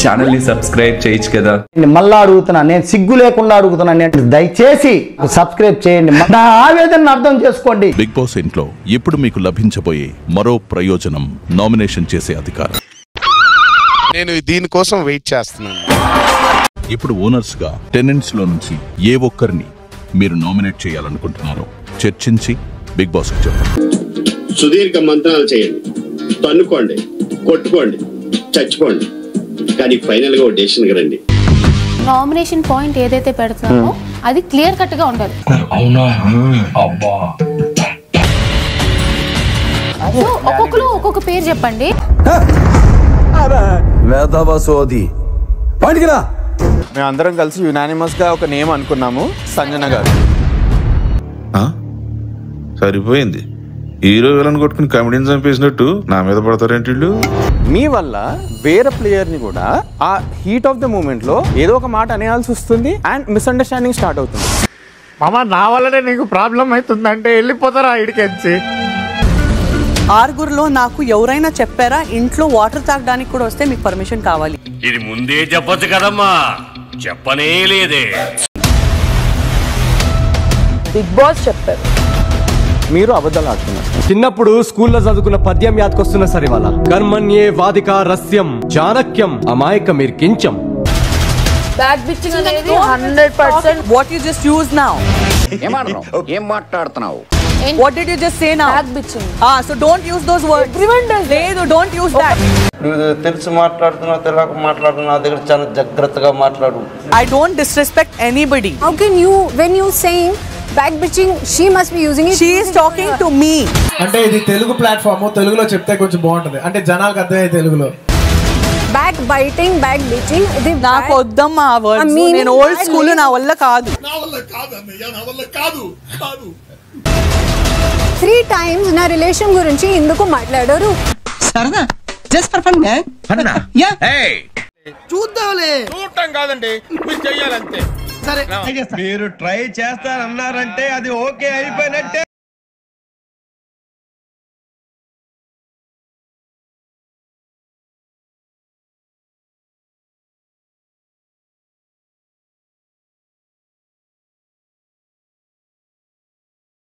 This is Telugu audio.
ఛానల్ ని సబ్స్క్రైబ్ చేయొచ్చు కదా. మళ్ళా అడుగుతున్నా, నేను సిగ్గు లేకుండా అడుగుతున్నాను, దయచేసి సబ్స్క్రైబ్ చేయండి, నా ఆవేదన అర్థం చేసుకోండి. బిగ్ బాస్ ఇంట్లో ఇప్పుడు మీకు లభించబోయే మరో ప్రయోజనం నామినేషన్ చేసే అధికారం. నేను దీనికోసం వెయిట్ చేస్తున్నాను. ఇప్పుడు ఓనర్స్ గా టెనెంట్స్ లో నుంచి ఏ ఒక్కరిని మీరు నామినేట్ చేయాలనుకుంటున్నారో చర్చించి బిగ్ బాస్ కు చెప్పండి. సుదీర్ఘ మంత్రాలు చేయండి, తన్నుకోండి, కొట్టుకోండి, చచ్చిపోండి, కానీ ఫైనల్ గా డెసిషన్ రండి. నామినేషన్ పాయింట్ ఏదైతే పెడతామో అది క్లియర్ కట్ గా ఉండాలి. అవునా? అబ్బా, సో ఒక్కొక్కరు ఒక్కొక్క పేరు చెప్పండి. మేమందరం కలిసి యునానిమస్ గా ఒక నేమ్ అనుకున్నాము, సంజన గారు. సరిపోయింది. హీరో విలన్ కొట్టుకుని కమెడీని చంపేసినట్టు నా మీద పడతారేంటి వీళ్ళు? మీ వల్ల వేరే ప్లేయర్ ని కూడా ఆ హీట్ ఆఫ్ ద మూమెంట్ లో ఏదో ఒక మాట అనేయాల్సి వస్తుంది అండ్ మిస్అండర్స్టాండింగ్ స్టార్ట్ అవుతుంది. మామ, నా వల్లనే నీకు ప్రాబ్లం అవుతుందంటే వెళ్ళిపోతారా ఇడికెచ్చి? ఆరుగురులో నాకు ఎవరైనా చెప్పారా ఇంట్లో వాటర్ తాగడానికి కూడా వస్తే మీకు పర్మిషన్ కావాలి? ఇది ముందే చెప్పొచ్చు కదమ్మా, చెప్పనే లేదే. బిగ్ బాస్ చెప్పారు, మీరు అబద్ధాలు ఆడుతున్నారు. చిన్నప్పుడు స్కూల్లో చదువుకున్న పద్యం యాదకొస్తున్నా సరే వాళ్ళ కర్మణ్యే వాదిక రస్యం చాణక్యం అమాయకమీర్ కించం. బ్యాక్ బిచ్చింగ్ అనేది 100% what you just use now. ఏం మాట్లాడుతున్నావు? What did you just say now? Back bitching. So don't use those words. Everyone does. Don't use that. తెలుసు మాట్లాడుతున్నా, తెలియక మాట్లాడుతున్నా, దగ్గర చాలా జాగ్రత్తగా మాట్లాడు. I don't disrespect anybody. How can you, when you saying back bitching, she must be using it. She is talking to me. అంటే ఇది తెలుగు ప్లాట్ఫామ్, తెలుగులో చెప్తే కొంచెం బాగుంటది, అంటే జనాలకు అర్థమయ్యే తెలుగులో. Back biting, back bitching, ఇది నాకు వద్దమ్మా ఆ వర్డ్స్. నేను ఓల్డ్ స్కూల్, నా వల్ల కాదు. 3 times నా రిలేషన్ గురించి ఎందుకు మాట్లాడారు? సరదా, జస్ట్ ఫర్ ఫన్. చూద్దాంలే, చూడటం కాదండి, మీరు చెయ్యాలంతే. సరే, మీరు ట్రై చేస్తారన్నారంటే అది ఓకే అయిపోయినట్టే.